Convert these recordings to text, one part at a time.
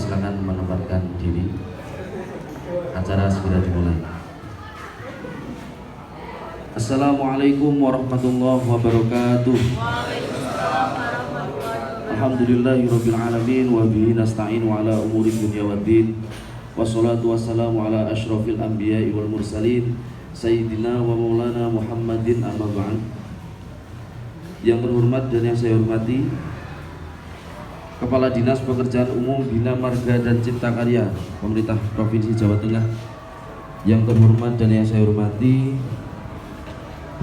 silakan menempatkan diri. Acara segera dimulai. Assalamualaikum warahmatullahi wabarakatuh. Alhamdulillahirabbil alamin wa bihi nasta'inu ala umuri dunya waddin. Wassalatu wassalamu ala asyrafil anbiya'i wal mursalin sayyidina wa maulana Muhammadin amma ba'd. Yang terhormat dan yang saya hormati Kepala Dinas Pekerjaan Umum, Bina Marga dan Cipta Karya Pemerintah Provinsi Jawa Tengah. Yang terhormat dan yang saya hormati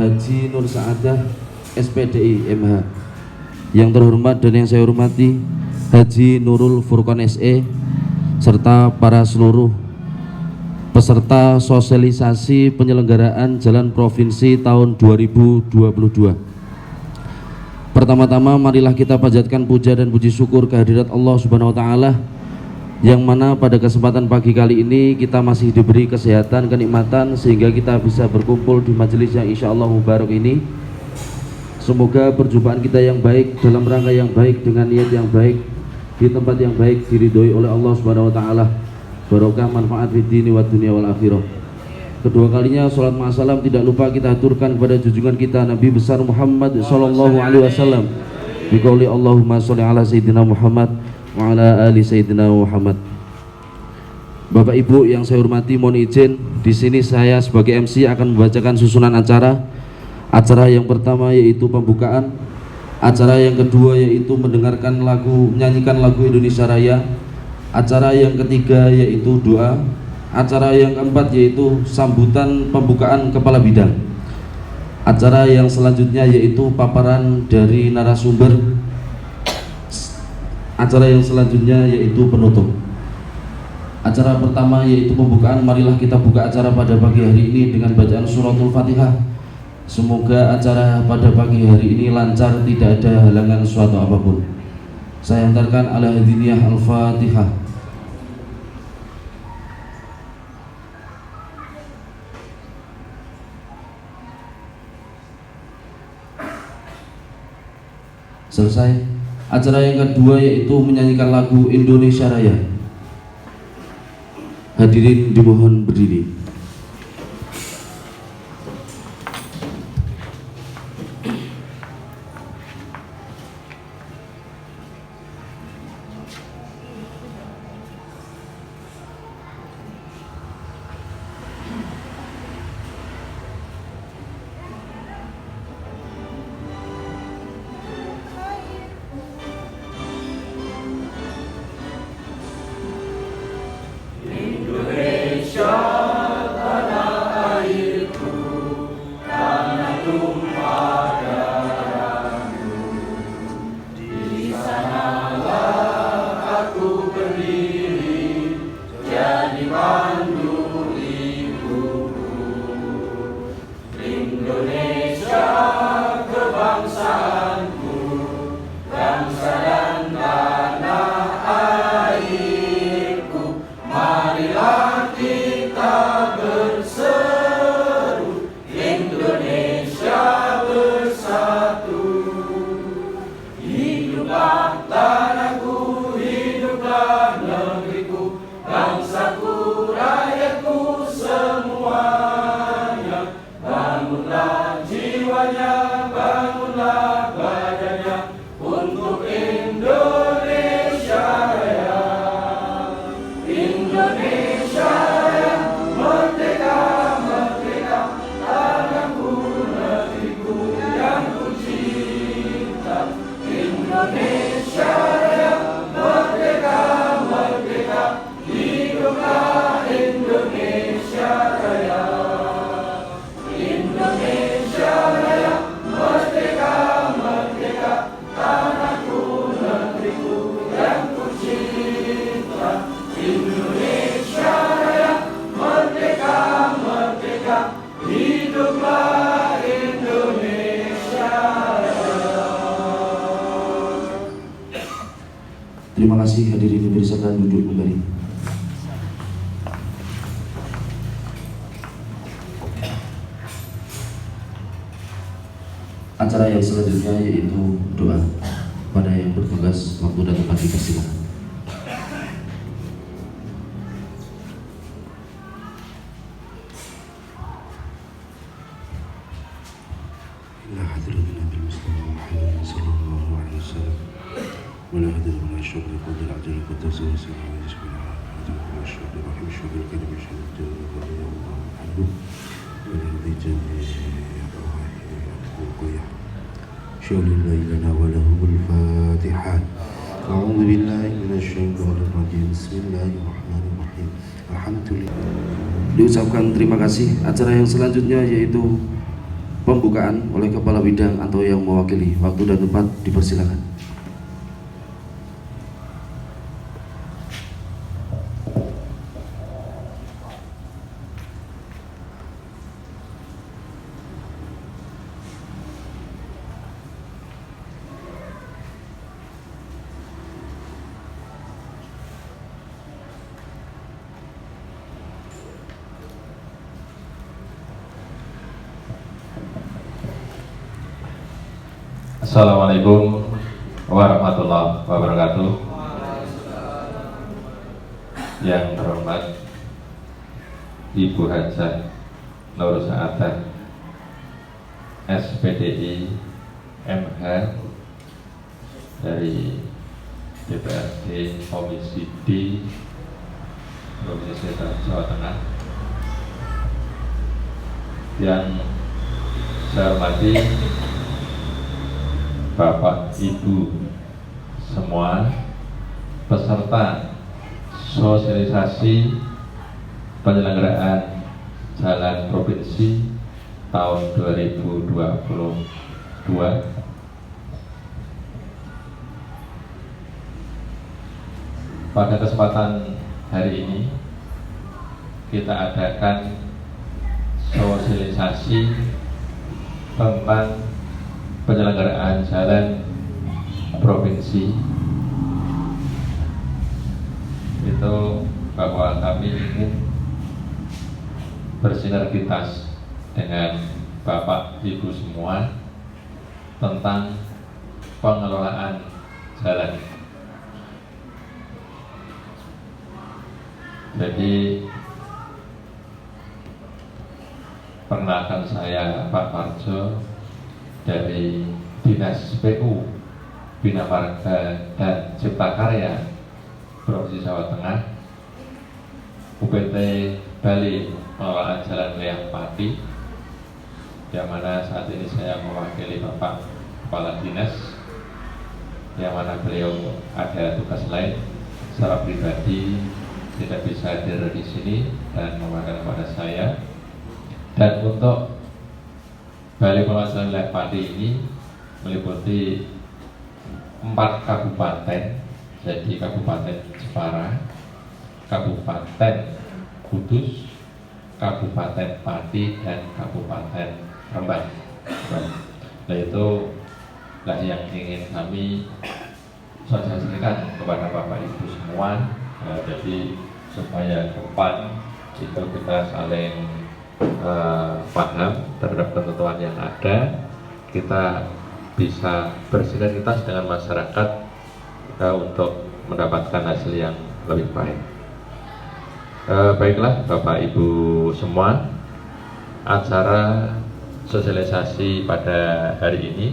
Haji Nur Saadah SPDI MH. Yang terhormat dan yang saya hormati Haji Nurul Furqan SE serta para seluruh peserta sosialisasi penyelenggaraan Jalan Provinsi tahun 2022. Pertama-tama marilah kita panjatkan puja dan puji syukur kehadirat Allah Subhanahu wa taala yang mana pada kesempatan pagi kali ini kita masih diberi kesehatan, kenikmatan sehingga kita bisa berkumpul di majelis yang insyaallah mubarak ini. Semoga perjumpaan kita yang baik dalam rangka yang baik dengan niat yang baik di tempat yang baik diridhoi oleh Allah Subhanahu wa taala. Barokah manfaat fid dini wad dunya wal akhirah. Kedua kalinya salat ma'asalam tidak lupa kita aturkan kepada junjungan kita Nabi besar Muhammad sallallahu alaihi wasallam. Biqauli Allahumma sholli ala sayyidina Muhammad wa ala ali sayyidina Muhammad. Bapak Ibu yang saya hormati, mohon izin di sini saya sebagai MC akan membacakan susunan acara. Acara yang pertama yaitu pembukaan. Acara yang kedua yaitu menyanyikan lagu Indonesia Raya. Acara yang ketiga yaitu doa. Acara yang keempat yaitu sambutan pembukaan kepala bidang. Acara yang selanjutnya yaitu paparan dari narasumber. Acara yang selanjutnya yaitu penutup. Acara pertama yaitu pembukaan. Marilah kita buka acara pada pagi hari ini dengan bacaan suratul Fatihah. Semoga acara pada pagi hari ini lancar, tidak ada halangan suatu apapun. Saya hantarkan ala hadiniyah al-Fatihah. Selesai. Acara yang kedua yaitu menyanyikan lagu Indonesia Raya. Hadirin dimohon berdiri. Terima kasih hadirin dipersilakan duduk kembali. Acara yang selanjutnya yaitu doa. Pada yang bertugas waktu dan tempat dipersilakan. لا حذر من هذا المصطفى محمد صلى الله عليه وسلم ولا حذر من الشر قد العجل قد تزول سمع ويجب العجل من الشر رحم الشر الكذب الشر الجل رضي الله عنه ولرضي جميع أرواح القيام شؤون الله لنا ولهم الفاتحة. أعوذ بالله من الشيطان الرجيم. بسم الله الرحمن الرحيم. Alhamdulillah. Diucapkan terima kasih. Acara yang selanjutnya yaitu pembukaan oleh kepala bidang atau yang mewakili. Waktu dan tempat dipersilakan. Assalamualaikum warahmatullahi wabarakatuh. Yang terhormat Ibu Hajah Nur Saadah SPDI MH dari DPRD Komisi D Provinsi Jawa Tengah, yang saya hormati Bapak Ibu semua peserta sosialisasi penyelenggaraan Jalan Provinsi tahun 2022. Pada kesempatan hari ini kita adakan sosialisasi tentang penyelenggaraan jalan provinsi. Itu bahwa kami ingin bersinergitas dengan Bapak Ibu semua tentang pengelolaan jalan. Jadi perkenalkan, saya Pak Parjo dari Dinas PU Bina Marga dan Cipta Karya Provinsi Jawa Tengah, UPT Bali Pengelolaan Jalan Wilayah Pati, yang mana saat ini saya mewakili Bapak Kepala Dinas, yang mana beliau ada tugas lain secara pribadi tidak bisa hadir di sini dan mewakili kepada saya. Dan untuk Bali Pengelolaan Jalan Wilayah Pati ini meliputi 4 kabupaten, jadi Kabupaten Jepara, Kabupaten Kudus, Kabupaten Pati, dan Kabupaten Rembang. Nah, itu lah yang ingin kami sosialisasikan kepada Bapak Ibu semua. Jadi supaya ke depan itu kita saling paham terhadap ketentuan yang ada, kita bisa bersinergitas dengan masyarakat untuk mendapatkan hasil yang lebih baik. Baiklah Bapak Ibu semua, acara sosialisasi pada hari ini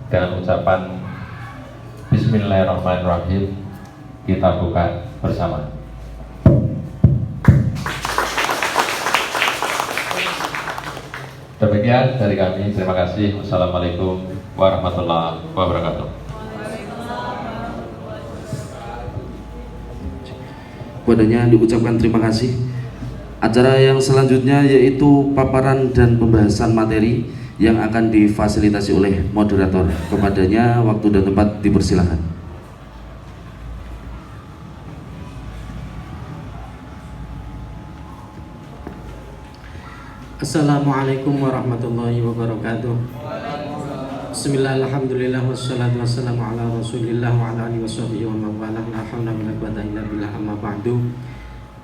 dengan ucapan Bismillahirrahmanirrahim kita buka bersama. Demikian dari kami, terima kasih. Wassalamualaikum warahmatullahi wabarakatuh. Padanya diucapkan terima kasih. Acara yang selanjutnya yaitu paparan dan pembahasan materi yang akan difasilitasi oleh moderator. Kepadanya waktu dan tempat dipersilakan. Assalamualaikum warahmatullahi wabarakatuh. Bismillah, alhamdulillah, wassalatu wassalamu ala rasulillah wa ala alihi washabihi wa mawalah. La haula wala quwwata illa billah, amma ba'du.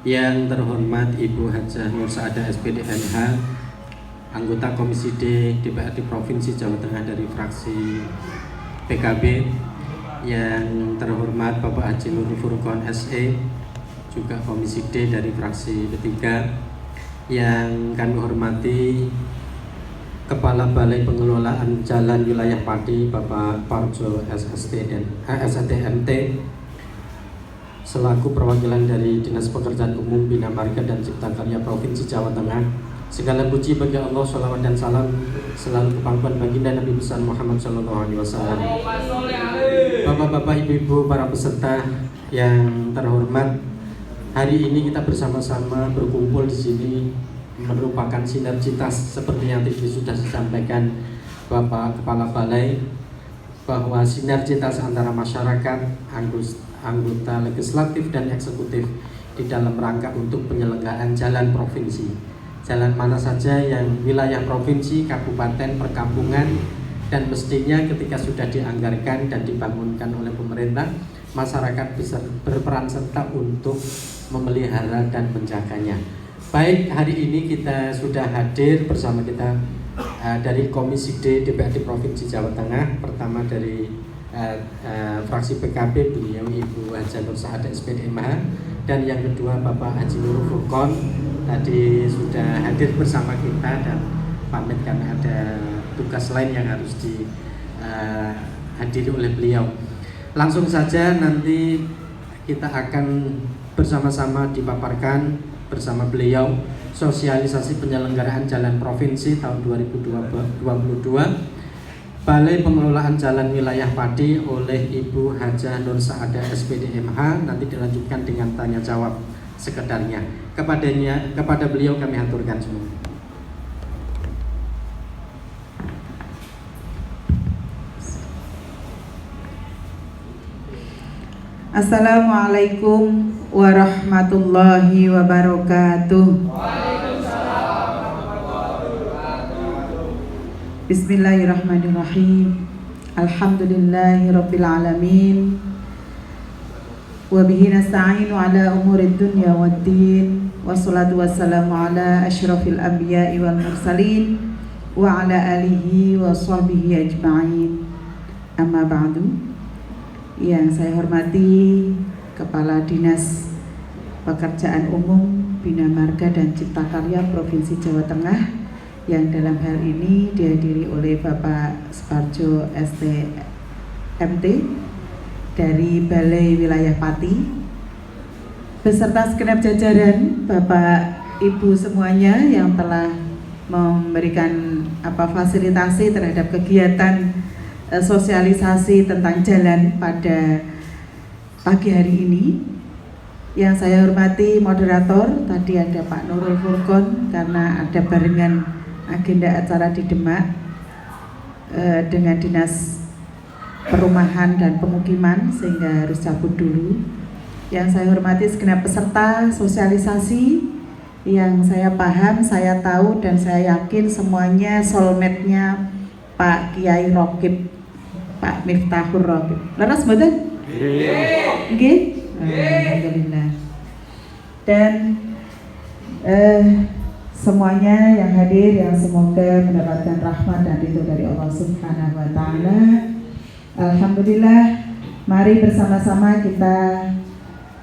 Yang terhormat Ibu Hajah Nur Saadah SPD MH, anggota Komisi D DPRD Provinsi Jawa Tengah dari fraksi PKB. Yang terhormat Bapak Haji Nuri Furqon SE, juga Komisi D dari fraksi P3. Yang kami hormati Kepala Balai Pengelolaan Jalan Wilayah Pati Bapak Parjo SSTMT, selaku perwakilan dari Dinas Pekerjaan Umum, Bina Marga dan Cipta Karya Provinsi Jawa Tengah. Segala puji bagi Allah, salawat dan salam selalu kepangkuan baginda Nabi besar Muhammad SAW. Bapak-bapak, ibu-ibu, para peserta yang terhormat, hari ini kita bersama-sama berkumpul di sini merupakan sinergitas seperti yang tadi sudah disampaikan Bapak Kepala Balai, bahwa sinergitas antara masyarakat, anggota legislatif dan eksekutif di dalam rangka untuk penyelenggaraan jalan provinsi. Jalan mana saja yang wilayah provinsi, kabupaten, perkampungan, dan mestinya ketika sudah dianggarkan dan dibangunkan oleh pemerintah, masyarakat bisa berperan serta untuk memelihara dan menjaganya. Baik, hari ini kita sudah hadir bersama kita dari Komisi D DPRD Provinsi Jawa Tengah. Pertama dari fraksi PKB, beliau Ibu Haja Nur Saadah SPD MH, dan yang kedua Bapak Haji Nurul Furqon tadi sudah hadir bersama kita dan pamit karena ada tugas lain yang harus dihadiri oleh beliau. Langsung saja nanti kita akan bersama-sama dipaparkan bersama beliau sosialisasi penyelenggaraan jalan provinsi tahun 2022 Balai Pengelolaan Jalan Wilayah Pati oleh Ibu Haja Nur Saadah SPD MH. Nanti dilanjutkan dengan tanya jawab sekedarnya. Kepada beliau kami haturkan semua. Assalamualaikum warahmatullahi wabarakatuh. Bismillahirrahmanirrahim. Alhamdulillahirabbil alamin. Wa bihi nasta'inu ala umurid dunya waddin. Wassalatu wassalamu ala asyrafil anbiya'i wal mursalin wa ala alihi wa sahbihi ajma'in. Amma ba'du. Yang saya hormati Kepala Dinas Pekerjaan Umum, Bina Marga dan Cipta Karya Provinsi Jawa Tengah, yang dalam hal ini dihadiri oleh Bapak Suparjo STMT dari Balai Wilayah Pati, beserta segenap jajaran Bapak Ibu semuanya yang telah memberikan fasilitasi terhadap kegiatan sosialisasi tentang jalan pada pagi hari ini. Yang saya hormati moderator, tadi ada Pak Nurul Furqon karena ada barengan agenda acara di Demak dengan Dinas Perumahan dan Pemukiman sehingga harus cabut dulu. Yang saya hormati segenap peserta sosialisasi yang saya paham, saya tahu dan saya yakin semuanya soulmate-nya Pak Kiai Rokib, Pak Miftahur Rokib. Leres mboten? Nggih. Alhamdulillah. Dan semuanya yang hadir yang semoga mendapatkan rahmat dan ridho dari Allah Subhanahu wa taala. Alhamdulillah, mari bersama-sama kita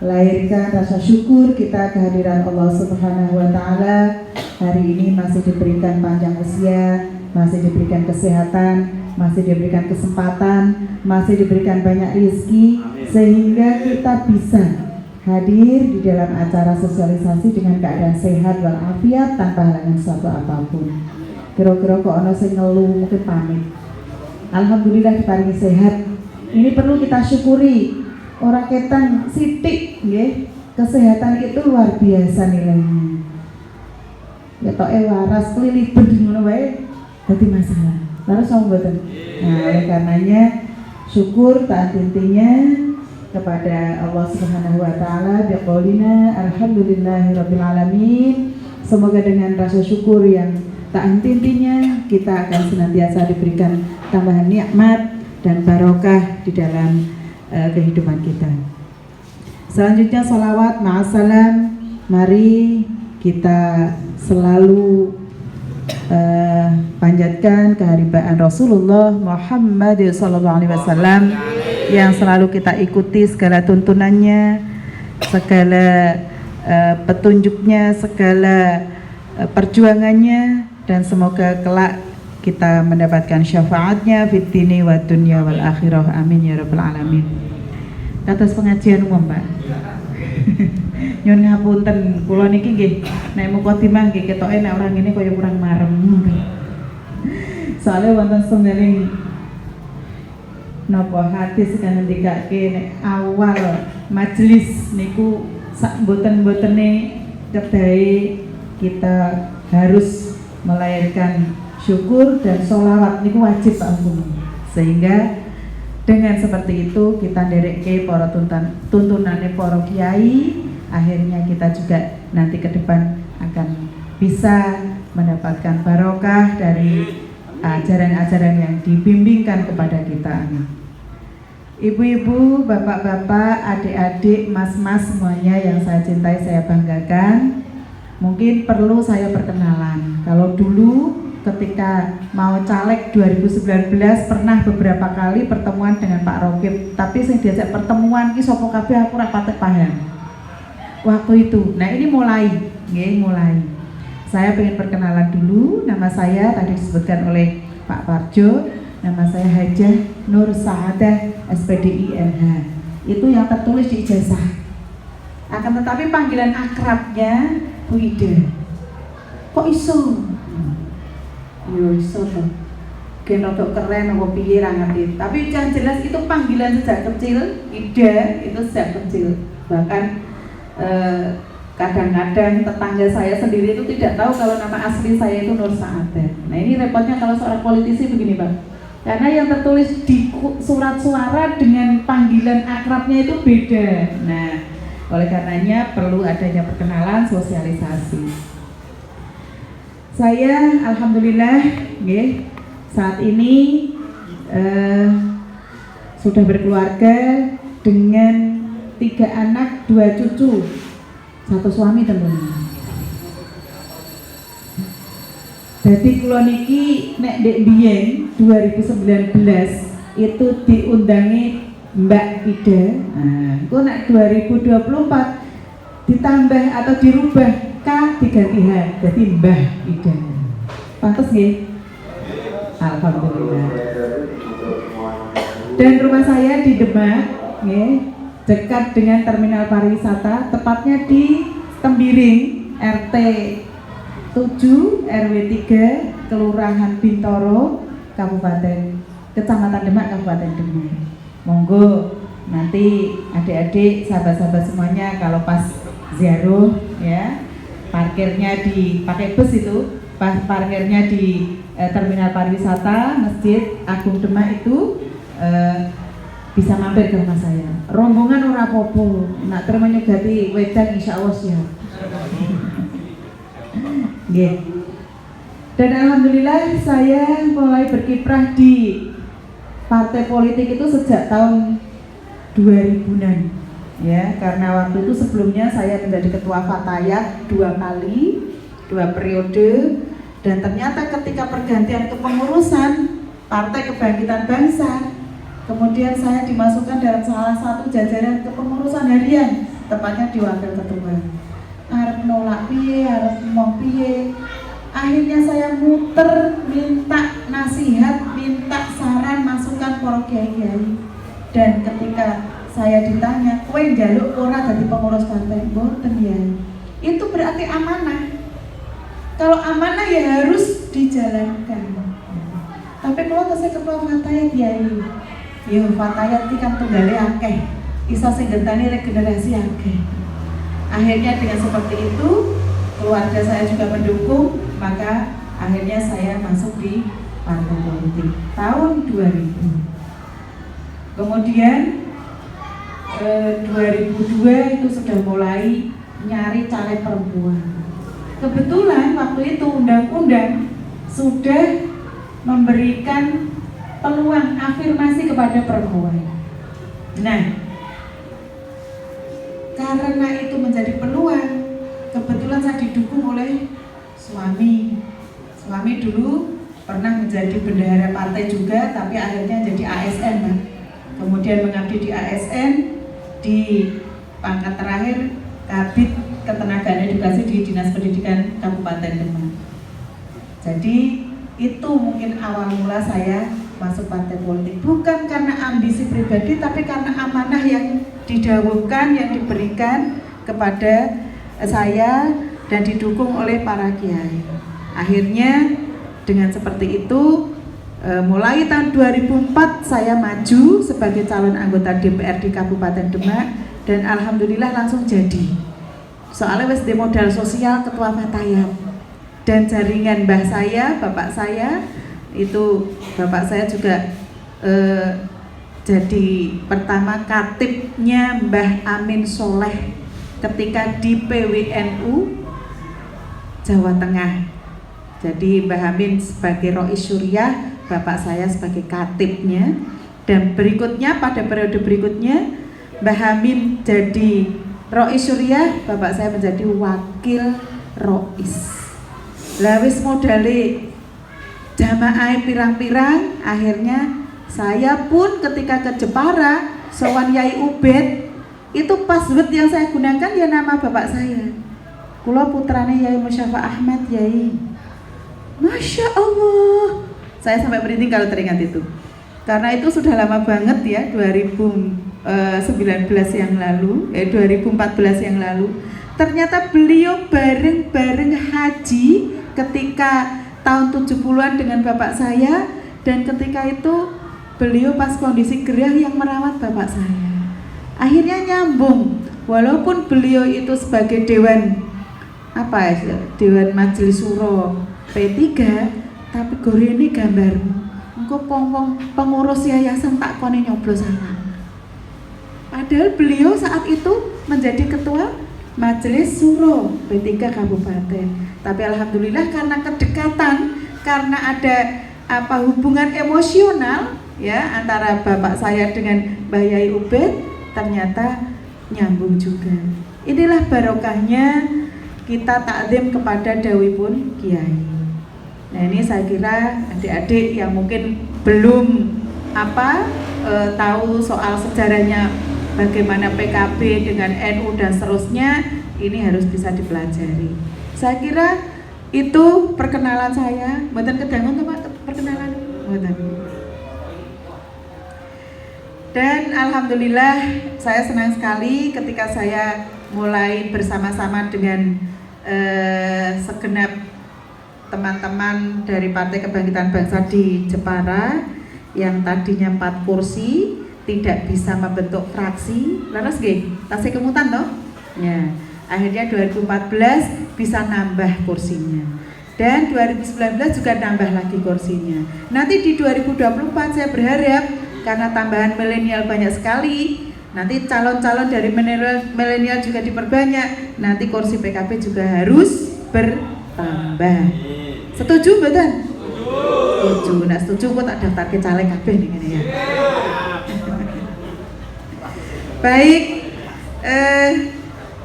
lahirkan rasa syukur kita kehadiran Allah Subhanahu wa taala. Hari ini masih diberikan panjang usia, masih diberikan kesehatan, masih diberikan kesempatan, masih diberikan banyak rezeki sehingga kita bisa hadir di dalam acara sosialisasi dengan keadaan sehat walafiat tanpa halangan suatu apapun. Kira-kira kok ono sing ngeluh mungkin pamit. Alhamdulillah diparingi sehat. Ini perlu kita syukuri. Ora ketan sithik nggih. Kesehatan itu luar biasa nilainya. Ya toke waras keliliben ngono wae dadi masalah. Lalu sama mboten. Nah, oleh karenanya syukur taat intinya kepada Allah Subhanahu wa taala biqaulina alhamdulillahirabbil alamin. Semoga dengan rasa syukur yang tak henti-hentinya kita akan senantiasa diberikan tambahan nikmat dan barokah di dalam kehidupan kita. Selanjutnya salawat ma'asalam, mari kita selalu panjatkan keharibaan Rasulullah Muhammad SAW yang selalu kita ikuti segala tuntunannya, segala petunjuknya, segala perjuangannya, dan semoga kelak kita mendapatkan syafaatnya fid dini wa dunya wal akhirah, amin ya rabbal alamin. Kados pengajian umum, Pak. Nyun ngapunten, kula niki nggih nek mukadimah nggih ketoke nek orang ini kaya kurang marem. Soalnya wonten setunggaling napa hadis kan ngendikake nek awal majelis niku sak mboten-mbotene kedahe kita harus melahirkan syukur dan sholawat niku wajib Pak Hukum. Sehingga dengan seperti itu kita nderekke para tuntunane para kiai, akhirnya kita juga nanti ke depan akan bisa mendapatkan barokah dari ajaran-ajaran yang dibimbingkan kepada kita. Ibu-ibu, bapak-bapak, adik-adik, mas-mas semuanya yang saya cintai, saya banggakan. Mungkin perlu saya perkenalan. Kalau dulu ketika mau caleg 2019 pernah beberapa kali pertemuan dengan Pak Rokib, tapi saya diajak pertemuan ki sapa kabeh aku ora patek paham waktu itu. Nah ini mulai saya pengen perkenalan dulu. Nama saya tadi disebutkan oleh Pak Parjo, nama saya Hajah Nur Saadah SPDI NH, itu yang tertulis di ijazah. Akan tetapi panggilan akrabnya Bu Ida. Kok iso? Yo iso toh. Gen rodok keren apa piye ra ngerti. Tapi yang jelas itu panggilan sejak kecil, Ida itu sejak kecil. Bahkan kadang-kadang tetangga saya sendiri itu tidak tahu kalau nama asli saya itu Nur Saadah. Nah ini repotnya kalau seorang politisi begini Pak. Karena yang tertulis di surat suara dengan panggilan akrabnya itu beda. Nah oleh karenanya perlu adanya perkenalan, sosialisasi. Saya alhamdulillah saat ini sudah berkeluarga dengan 3 anak, 2 cucu, 1 suami tentunya. Jadi kula niki nek dek biyen 2019 itu diundangi Mbak Ida. Nah, kok nek 2024 ditambah atau dirubah K diganti H jadi Mbah Ida. Pantes nggih? Alhamdulillah. Dan rumah saya di Demak, dekat dengan terminal pariwisata, tepatnya di Tembiring, RT 7 RW 3 Kelurahan Bintoro, Kecamatan Demak, Kabupaten Demak. Monggo nanti adik-adik, sahabat-sahabat semuanya kalau pas ziarah ya, parkirnya pakai bus itu, parkirnya di terminal pariwisata Masjid Agung Demak itu bisa mampir ke rumah saya. Rombongan ora apa-apa, nak terima nyegati wedang insyaallah siap. Nggih. Dan alhamdulillah saya mulai berkiprah di partai politik itu sejak tahun 2000-an. Ya, karena waktu itu sebelumnya saya menjadi ketua Fatayat 2 kali, 2 periode, dan ternyata ketika pergantian kepengurusan Partai Kebangkitan Bangsa, kemudian saya dimasukkan dalam salah satu jajaran kepengurusan harian, tepatnya di wakil ketua. Arep nolak piye, arep ngomong piye. Akhirnya saya muter minta nasihat, minta saran, masukan para kiai-kiai. Dan ketika saya ditanya, kowe njaluk ora dadi pengurus partai? Mboten ya. Itu berarti amanah. Kalau amanah ya harus dijalankan. Tapi kalau tesih ketua Fatayat kiai, yo Fatayat iki kan tunggale akeh. Isa sing gentani regenerasi akeh. Akhirnya dengan seperti itu, keluarga saya juga mendukung, maka akhirnya saya masuk di partai politik tahun 2000. Kemudian 2002 itu sudah mulai nyari caleg perempuan. Kebetulan waktu itu undang-undang sudah memberikan peluang afirmasi kepada perempuan. Nah, karena itu menjadi peluang, kebetulan saya didukung oleh suami. Suami dulu pernah menjadi bendahara partai juga, tapi akhirnya jadi ASN, Pak. Kemudian mengabdi di ASN, di pangkat terakhir Kabid Ketenagaan Edukasi di Dinas Pendidikan Kabupaten Demak. Jadi Itu mungkin awal mula saya masuk partai politik, bukan karena ambisi pribadi, tapi karena amanah yang didhawuhkan, yang diberikan kepada saya dan didukung oleh para kiai. Akhirnya dengan seperti itu, mulai tahun 2004 saya maju sebagai calon anggota DPR di Kabupaten Demak, dan alhamdulillah langsung jadi. Soalnya wis di modal sosial ketua Fatayat, dan jaringan mbah saya, bapak saya itu, bapak saya juga jadi pertama katibnya Mbah Amin Soleh ketika di PWNU Jawa Tengah. Jadi Mbah Amin sebagai Rois Syuriah, bapak saya sebagai katibnya, dan berikutnya pada periode berikutnya Mbah Amin jadi Rois Syuriah, bapak saya menjadi wakil Rois. Lah wis modale jamaah pirang-pirang, akhirnya saya pun ketika ke Jepara sowan Yai Ubed, itu password yang saya gunakan ya nama bapak saya. Kula putrane Yai Musyafa Ahmad Yai. Masya Allah, saya sampai merinding kalau teringat itu, karena itu sudah lama banget ya, 2019 yang lalu, 2014 yang lalu. Ternyata beliau bareng-bareng haji ketika tahun 70-an dengan bapak saya, dan ketika itu beliau pas kondisi gerah yang merawat bapak saya. Akhirnya nyambung, walaupun beliau itu sebagai Dewan Majelis Suro P3, tapi gore ini gambarmu, engko pengurus yayasan tak kone nyoblos anak. Padahal beliau saat itu menjadi ketua Majelis Suro P3 Kabupaten. Tapi alhamdulillah karena kedekatan, karena ada hubungan emosional ya antara bapak saya dengan Mbah Yai Ubed, ternyata nyambung juga. Inilah barokahnya kita takzim kepada dawuhipun kiai. Nah ini saya kira adik-adik yang mungkin belum tahu soal sejarahnya bagaimana PKB dengan NU dan seterusnya, ini harus bisa dipelajari. Saya kira itu perkenalan saya. Mboten kedangun to Pak perkenalan? Mboten. Dan alhamdulillah saya senang sekali ketika saya mulai bersama-sama dengan segenap teman-teman dari Partai Kebangkitan Bangsa di Jepara yang tadinya 4 kursi tidak bisa membentuk fraksi, laras nggih, tasih kemutan toh? Ya. Akhirnya 2014 bisa nambah kursinya. Dan 2019 juga nambah lagi kursinya. Nanti di 2024 saya berharap karena tambahan milenial banyak sekali, nanti calon-calon dari milenial juga diperbanyak, nanti kursi PKB juga harus bertambah. Setuju betul? Setuju. Nah setuju kok tak daftar ke caleg kabeh nih ya. Baik,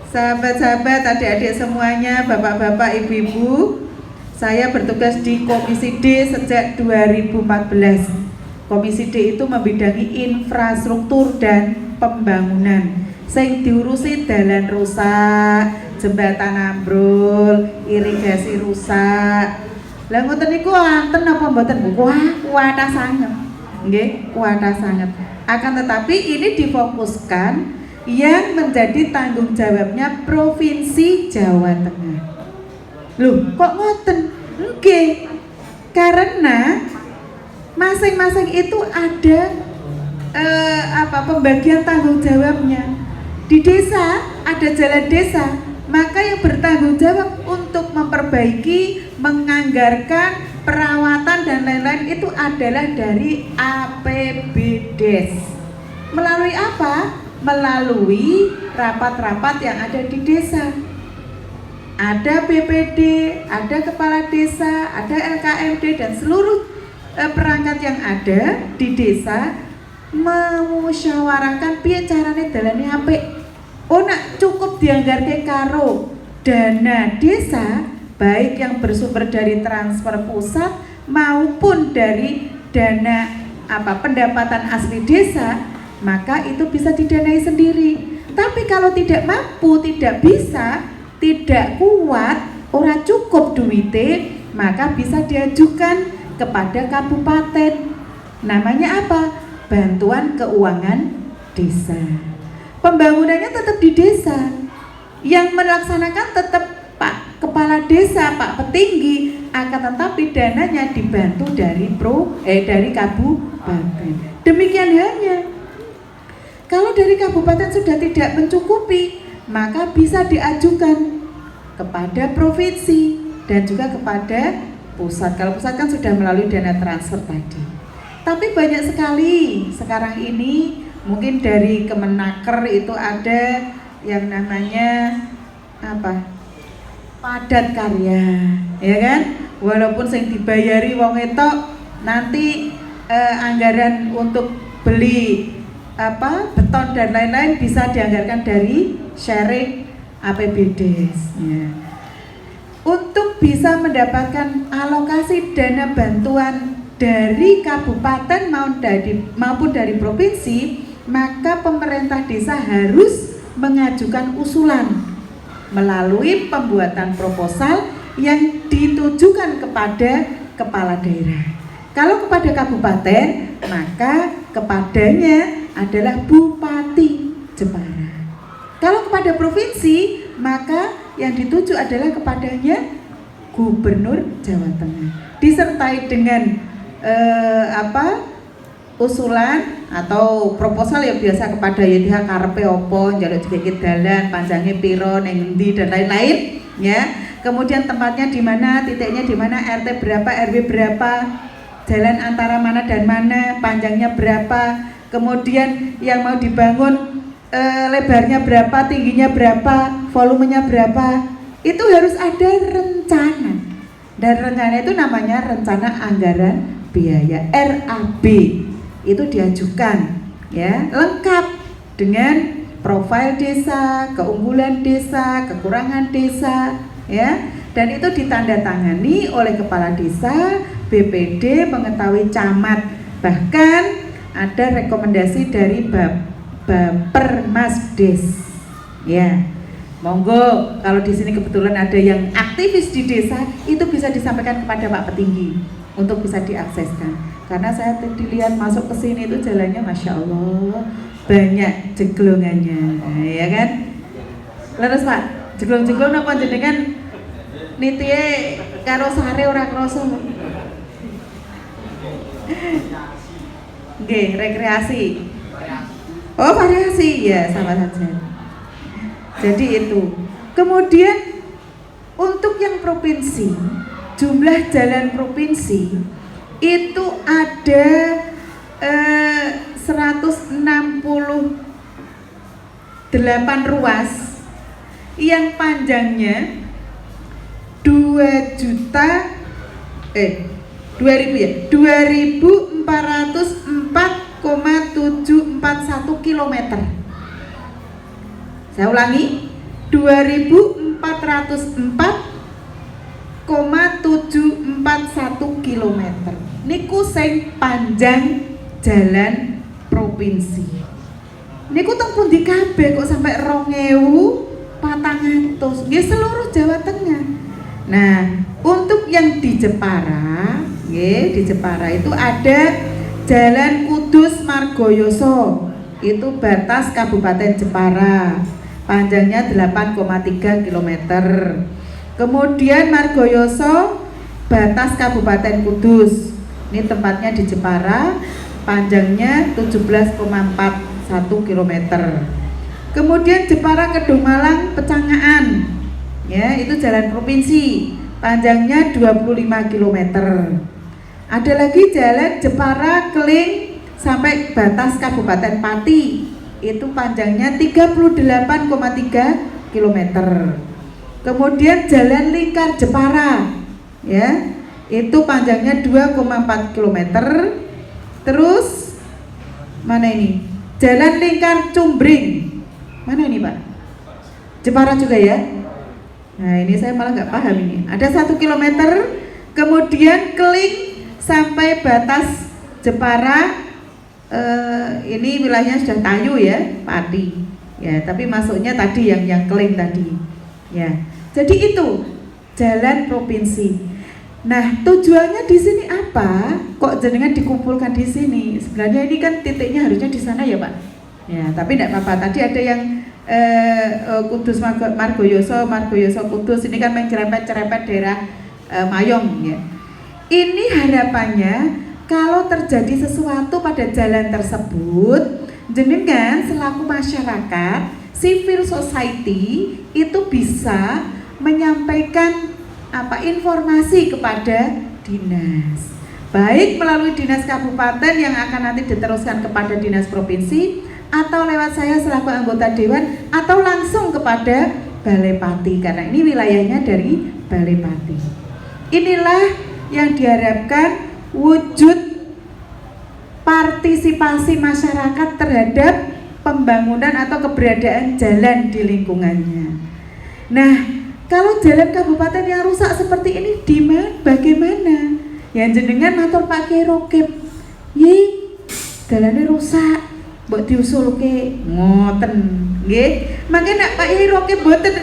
sahabat-sahabat, adik-adik semuanya, bapak-bapak, ibu-ibu, saya bertugas di Komisi D sejak 2014. Komisi D itu membidangi infrastruktur dan pembangunan. Sing diurusi dalan rusak, jembatan ambrol, irigasi rusak. Lah ngoten niku wonten apa mboten? Kuwatah sanget. Nggih, kuwatah sanget. Akan tetapi ini difokuskan yang menjadi tanggung jawabnya Provinsi Jawa Tengah. Loh, kok ngoten? Nggih. Karena masing-masing itu ada pembagian tanggung jawabnya. Di desa ada jalan desa, maka yang bertanggung jawab untuk memperbaiki, menganggarkan perawatan dan lain-lain itu adalah dari APBDes. Melalui apa? Melalui rapat-rapat yang ada di desa. Ada BPD, ada kepala desa, ada LKMD dan seluruh perangkat yang ada di desa memusyawarahkan piye carane dalane apik. Oh nak cukup dianggarke karo dana desa, baik yang bersumber dari transfer pusat maupun dari dana pendapatan asli desa, maka itu bisa didanai sendiri. Tapi kalau tidak mampu, tidak bisa, tidak kuat, ora cukup duite, maka bisa diajukan kepada kabupaten. Namanya apa? Bantuan keuangan desa. Pembangunannya tetap di desa. Yang melaksanakan tetap Pak Kepala Desa, Pak Petinggi, akan tetapi dananya dibantu dari dari kabupaten. Demikian halnya. Kalau dari kabupaten sudah tidak mencukupi, maka bisa diajukan kepada provinsi dan juga kepada pusat. Kalau pusat kan sudah melalui dana transfer tadi. Tapi banyak sekali sekarang ini, mungkin dari Kemenaker itu ada yang namanya apa? Padat karya, ya kan? Walaupun yang dibayari wong etok, nanti anggaran untuk beli beton dan lain-lain bisa dianggarkan dari sharing APBD. Ya. Untuk bisa mendapatkan alokasi dana bantuan dari kabupaten maupun dari provinsi, maka pemerintah desa harus mengajukan usulan melalui pembuatan proposal yang ditujukan kepada kepala daerah. Kalau kepada kabupaten, maka kepadanya adalah Bupati Jepara. Kalau kepada provinsi, maka yang dituju adalah kepadanya Gubernur Jawa Tengah. Disertai dengan usulan atau proposal yang biasa kepada YTH karepe opo, njaluk dikit dalan, panjangnya piro, neng endi dan lain-lain, ya. Kemudian tempatnya di mana, titiknya di mana, RT berapa, RW berapa, jalan antara mana dan mana, panjangnya berapa, kemudian yang mau dibangun lebarnya berapa, tingginya berapa, volumenya berapa. Itu harus ada rencana. Dan rencana itu namanya rencana anggaran biaya, RAB. Itu diajukan, ya, lengkap dengan profil desa, keunggulan desa, kekurangan desa, ya, dan itu ditandatangani oleh kepala desa, BPD, mengetahui camat, bahkan ada rekomendasi dari Bapermasdes, ya. Monggo kalau di sini kebetulan ada yang aktivis di desa, itu bisa disampaikan kepada Pak Petinggi untuk bisa diakseskan. Karena saya dilihat masuk ke sini itu jalannya Masya Allah banyak jeglongannya, ya kan? Leres Pak, jeglong-jeglong apa jenengan nitie karo sare ora krasa. Nggih, rekreasi. Oh, variasi, ya sama saja. Jadi itu. Kemudian untuk yang provinsi, jumlah jalan provinsi itu ada 168 ruas yang panjangnya 2404,741 km. Saya ulangi, 2404,741 km. Niku sing panjang jalan provinsi. Niku teng pundi kabeh kok sampai 2400. Nggih seluruh Jawa Tengah. Nah, untuk yang di Jepara, nggih, di Jepara itu ada Jalan Kudus Margoyoso. Itu batas Kabupaten Jepara. Panjangnya 8,3 km. Kemudian Margoyoso batas Kabupaten Kudus. Ini tempatnya di Jepara, panjangnya 17,41 km. Kemudian Jepara Kedung Malang Pecangaan, ya, itu jalan provinsi, panjangnya 25 km. Ada lagi jalan Jepara Keling sampai batas Kabupaten Pati, itu panjangnya 38,3 km. Kemudian jalan Lingkar Jepara, ya, itu panjangnya 2,4 km. Terus mana ini? Jalan Lingkar Cumbring. Mana ini Pak? Jepara juga ya? Nah ini saya malah nggak paham ini. Ada 1 km. Kemudian Keling sampai batas Jepara. Ini wilayahnya sudah Tayu ya, Pati. Ya, tapi masuknya tadi yang Keling tadi. Ya. Jadi itu jalan provinsi. Nah, tujuannya di sini apa? Kok jenengan dikumpulkan di sini? Sebenarnya ini kan titiknya harusnya di sana ya, Pak. Ya, tapi tidak apa-apa. Tadi ada yang Kudus Margoyoso Kudus, ini kan menyerempet-nyerempet daerah Mayong ya. Ini harapannya kalau terjadi sesuatu pada jalan tersebut, jenengan selaku masyarakat, civil society itu bisa menyampaikan informasi kepada dinas, baik melalui dinas kabupaten yang akan nanti diteruskan kepada dinas provinsi, atau lewat saya selaku anggota dewan, atau langsung kepada Balai Pati, karena ini wilayahnya dari Balai Pati. Inilah yang diharapkan wujud partisipasi masyarakat terhadap pembangunan atau keberadaan jalan di lingkungannya. Nah, kalau jalan kabupaten yang rusak seperti ini bagaimana? Yang jenengan matur Pak Kiai Rokib, jalannya rusak, mbok diusulke ngoten, nggih. Mangke nek Pak Kiai Rokib boten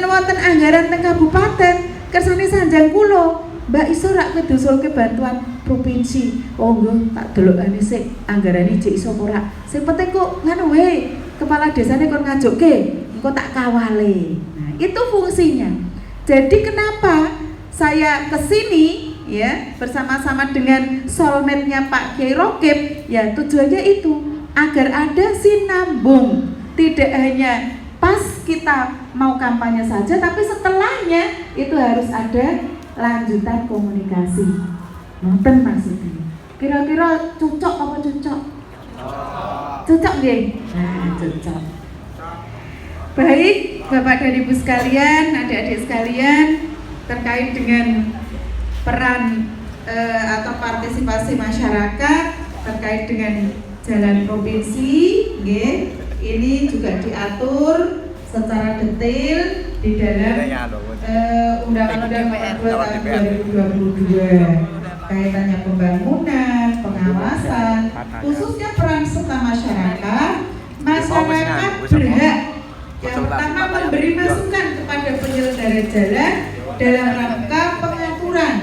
wonten anggaran teng kabupaten, kersane sanjang kula, Mbak iso rak diusulke bantuan provinsi. Oh nggih, tak delokane sik anggarane jek iso ora. Sing penting kok nganu wae, kepala desane kon ngajukke, engko tak kawale. Itu fungsinya. Jadi kenapa saya kesini ya bersama-sama dengan soulmate-nya Pak Kiai Rokib, ya tujuannya itu agar ada sinambung, tidak hanya pas kita mau kampanye saja, tapi setelahnya itu harus ada lanjutan komunikasi. Nonton maksudnya. Kira-kira cocok apa cocok? Cocok nggih? Nah, cocok. Baik, Bapak dan Ibu sekalian, adik-adik sekalian, terkait dengan peran atau partisipasi masyarakat terkait dengan jalan provinsi, ini juga diatur secara detail di dalam Undang-Undang Nomor 2 Tahun 2022, kaitannya pembangunan, pengawasan, khususnya peran serta masyarakat. Masyarakat berhak yang pertama memberi masukan kepada penyelenggara jalan dalam rangka pengaturan,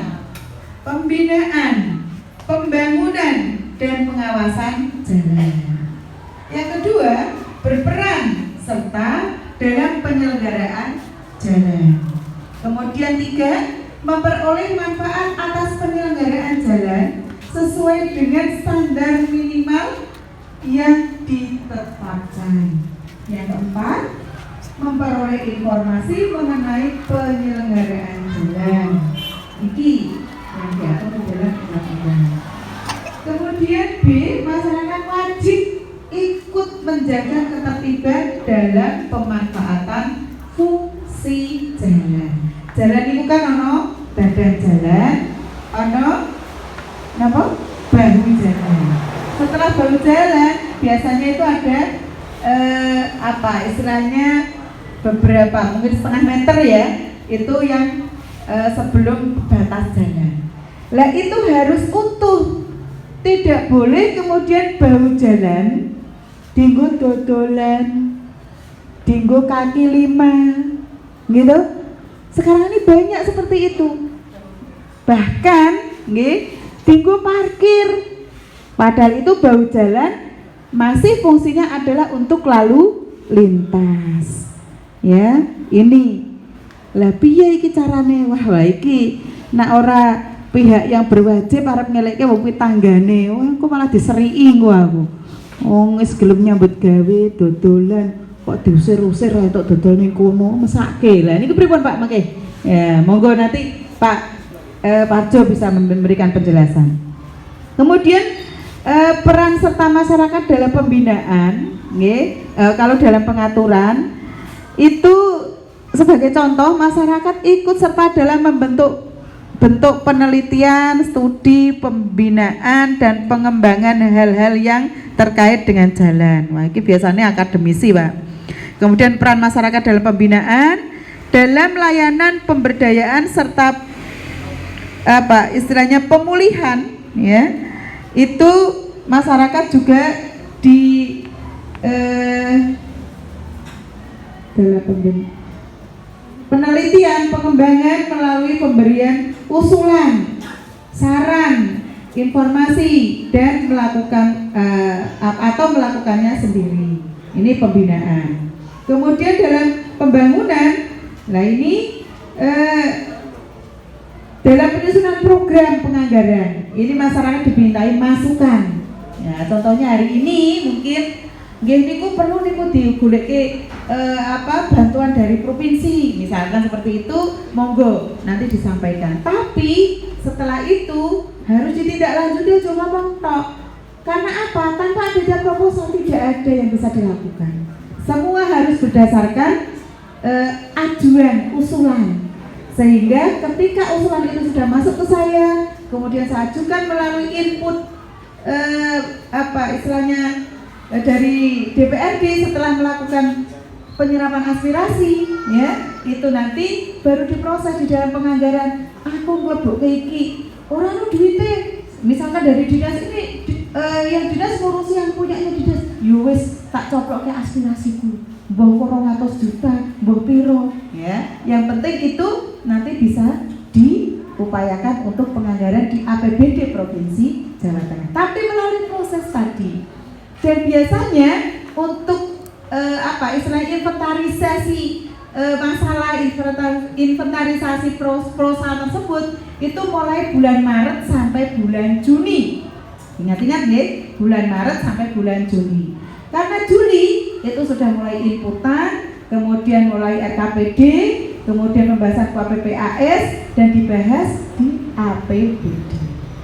pembinaan, pembangunan, dan pengawasan jalan. Yang kedua, berperan serta dalam penyelenggaraan jalan. Kemudian tiga, memperoleh manfaat atas penyelenggaraan jalan sesuai dengan standar minimal yang ditetapkan. Yang keempat, memperoleh informasi mengenai penyelenggaraan jalan. Ini yang diatur di dalam undang-undang. Kemudian B, masyarakat wajib ikut menjaga ketertiban dalam pemanfaatan fungsi jalan. Jalan itu kan ono badan jalan, ono napa? Bahu jalan. Setelah bahu jalan, biasanya itu ada istilahnya beberapa, mungkin setengah meter ya, itu yang sebelum batas jalan. Lah itu harus utuh, tidak boleh kemudian bahu jalan dinggo dodolan, dinggo kaki lima, gitu. Sekarang ini banyak seperti itu. Bahkan, dinggo parkir. Padahal itu bahu jalan masih fungsinya adalah untuk lalu lintas. Ya, ini. Lah piye iki carane? Wah, iki nek ora pihak yang berwajib arep ngelekke wong kuwi tanggane. Wah, aku malah diseriki aku. Wong wis gelem nyambut gawe dodolan kok diusir-usir entuk dodol ning kono, mesake. Lah niki pripun Pak mangke? Ya, monggo nanti Pak Parjo bisa memberikan penjelasan. Kemudian peran serta masyarakat dalam pembinaan, kalau dalam pengaturan itu sebagai contoh masyarakat ikut serta dalam membentuk bentuk penelitian, studi, pembinaan dan pengembangan hal-hal yang terkait dengan jalan. Wah, ini biasanya akademisi, Pak. Kemudian peran masyarakat dalam pembinaan, dalam layanan pemberdayaan serta istilahnya pemulihan, ya. Itu masyarakat juga di dalam penelitian, pengembangan melalui pemberian usulan, saran, informasi dan melakukan atau melakukannya sendiri. Ini pembinaan. Kemudian dalam pembangunan, nah ini dalam penyusunan program penganggaran, ini masyarakat dimintai masukan. Ya, contohnya hari ini mungkin niku perlu niku digoleki bantuan dari provinsi, misalkan seperti itu, monggo nanti disampaikan. Tapi setelah itu harus ditindaklanjuti, aja ngomong tok. Karena apa? Tanpa adanya proposal tidak ada yang bisa dilakukan. Semua harus berdasarkan ajuan, usulan. Sehingga ketika usulan itu sudah masuk ke saya, kemudian saya ajukan melalui input dari DPRD setelah melakukan penyerapan aspirasi, ya itu nanti baru diproses di dalam penganggaran. Aku mlebu ke iki, orang nu duitnya, misalkan dari dinas ini, yang dinas ngurusi yang punyanya dinas, wis tak coplok ke aspirasiku, mbok 200 juta, mbok piro, ya. Yang penting itu nanti bisa diupayakan untuk penganggaran di APBD Provinsi Jawa Tengah. Tapi melalui proses tadi. Dan biasanya untuk inventarisasi masalah inventarisasi perusahaan tersebut itu mulai bulan Maret sampai bulan Juni. Ingat-ingat ya, bulan Maret sampai bulan Juni. Karena Juli itu sudah mulai inputan, kemudian mulai RKPD, kemudian pembahasan KPPAS dan dibahas di APBD.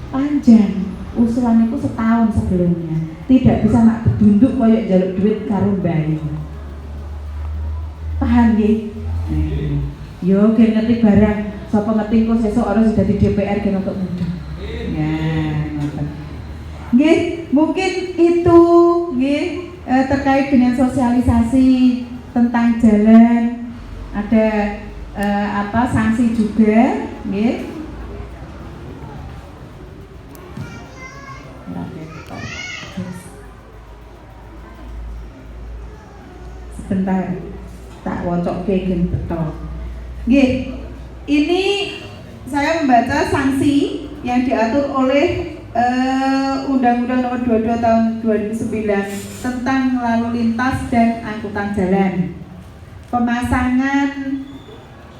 Panjang, usulan itu setahun sebelumnya. Tidak bisa nak bedunduk koyok jaluk duit karo bayi. Paham ya? Yo gen ngerti barang, sapa ngerti kok sesuk orang sudah di DPR gen untuk mudah. Ya, ngoten. Nggih, mungkin itu nggih terkait dengan sosialisasi tentang jalan, ada sanksi juga, nggih. Sebentar, tak wocok gen betul. Nggih, ini saya membaca sanksi yang diatur oleh Undang-Undang Nomor 22 Tahun 2009 tentang lalu lintas dan angkutan jalan. Pemasangan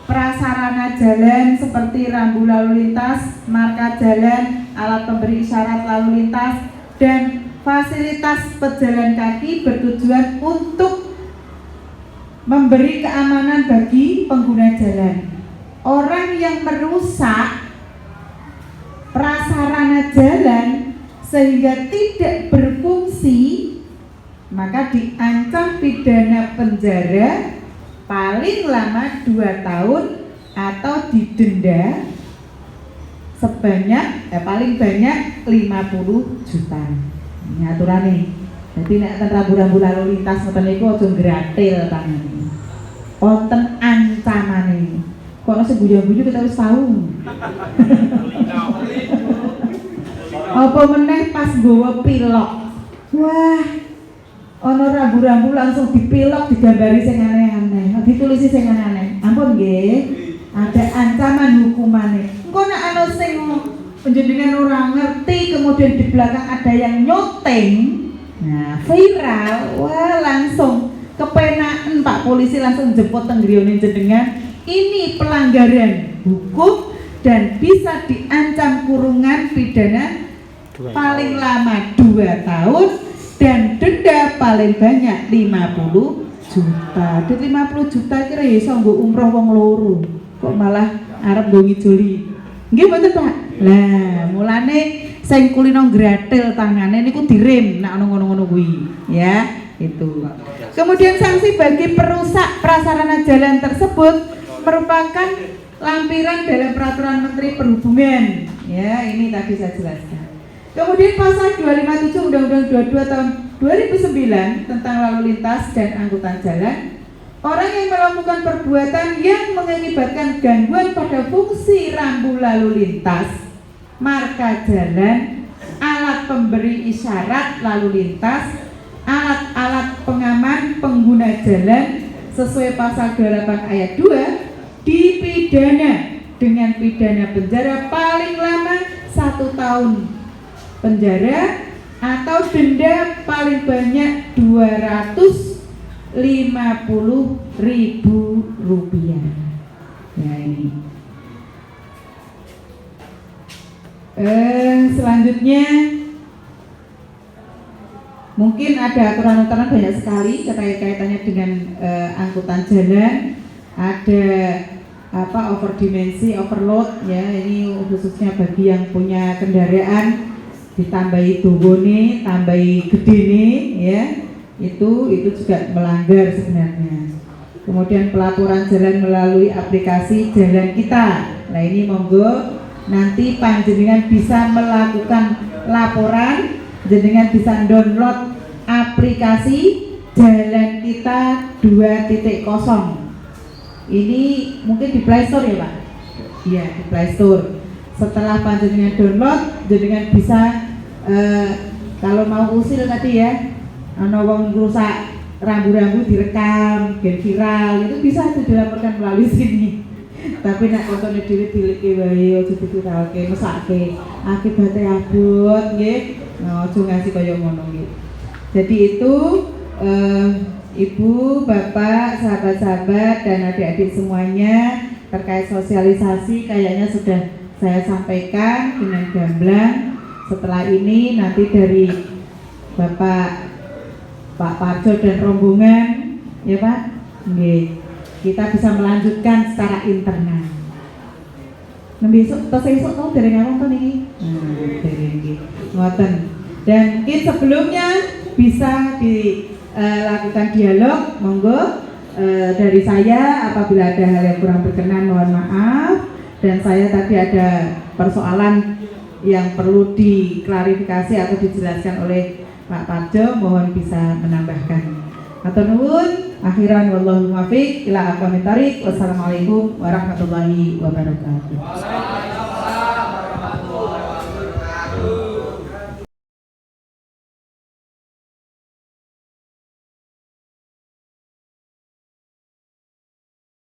prasarana jalan seperti rambu lalu lintas, marka jalan, alat pemberi isyarat lalu lintas, dan fasilitas pejalan kaki bertujuan untuk memberi keamanan bagi pengguna jalan. Orang yang merusak prasarana jalan sehingga tidak berfungsi, maka diancam pidana penjara paling lama 2 tahun atau didenda sebanyak paling banyak 50 juta. Ini aturannya. Jadi nek rambu-rambu lalu lintas ngoten niku aja gratil tangane. Wonten ancamane. Kok sing guyu-guyu kita wis tahu. Apa meneh pas nggawa pilok. Wah. Ana rambu-rambu langsung dipilok digambari sing aneh-aneh, ditulisi sing aneh-aneh. Ampun nggih. Ada ancaman hukumane. Engko nek ana sing panjenengan ora ngerti kemudian di belakang ada yang nyoteng. Nah, viral, wah langsung kepenaan Pak Polisi langsung jemput tenggrione jenengan. Ini pelanggaran hukum dan bisa diancam kurungan pidana paling lama 2 tahun dan denda paling banyak 50 juta. Di 50 juta kira iso nggo umroh wong loro. Kok malah arep nggo ngijoli. Nggih mboten Pak. Lah, mulane sing kulino gratil tangane niku direm nek ana ngono-ngono kuwi, ya, itu. Kemudian sanksi bagi perusak prasarana jalan tersebut merupakan lampiran dalam peraturan Menteri Perhubungan. Ya, ini tadi saya jelaskan. Kemudian pasal 257 Undang-Undang 22 tahun 2009 tentang lalu lintas dan angkutan jalan. Orang yang melakukan perbuatan yang mengakibatkan gangguan pada fungsi rambu lalu lintas, marka jalan, alat pemberi isyarat lalu lintas, alat-alat pengaman pengguna jalan sesuai pasal 28 ayat 2 dipidana dengan pidana penjara paling lama 1 tahun penjara atau denda paling banyak 250.000 rupiah. Ya ini. Selanjutnya mungkin ada aturan-aturan banyak sekali kaitannya dengan angkutan jalan. Ada overdimensi, overload ya, ini khususnya bagi yang punya kendaraan ditambahi dogone, tambahi gedene ya. Itu juga melanggar sebenarnya. Kemudian pelaporan jalan melalui aplikasi Jalan Kita. Nah ini monggo nanti panjenengan bisa melakukan laporan, jenengan bisa download aplikasi Jalan Kita 2.0. Ini mungkin di Play Store ya Pak? Iya di Play Store. Setelah panjenengan download, jenengan bisa kalau mau usil tadi ya, ana wong rusak rambu-rambu direkam, biar viral, itu bisa dilaporkan melalui sini. Tapi nak kontone dhewe dilike wae aja diviralke, mesake. Akibate abot nggih. Aja ngasih kaya ngono nggih. Jadi itu Ibu, Bapak, sahabat-sahabat dan adik-adik semuanya terkait sosialisasi kayaknya sudah saya sampaikan dengan gamblang. Setelah ini nanti dari Bapak Pak Parjo dan rombongan ya Pak, nggih. Kita bisa melanjutkan secara internal. Besok esuk tahu dari ngapunten iki. Dari iki. Ngoten. Dan mungkin sebelumnya bisa dilakukan dialog, monggo dari saya apabila ada hal yang kurang berkenan mohon maaf, dan saya tadi ada persoalan yang perlu diklarifikasi atau dijelaskan oleh Pak Parjo, mohon bisa menambahkan. Matur nuwun, akhiran wallahu muwaffiq ila aqwamit thoriq. Wassalamualaikum warahmatullahi wabarakatuh.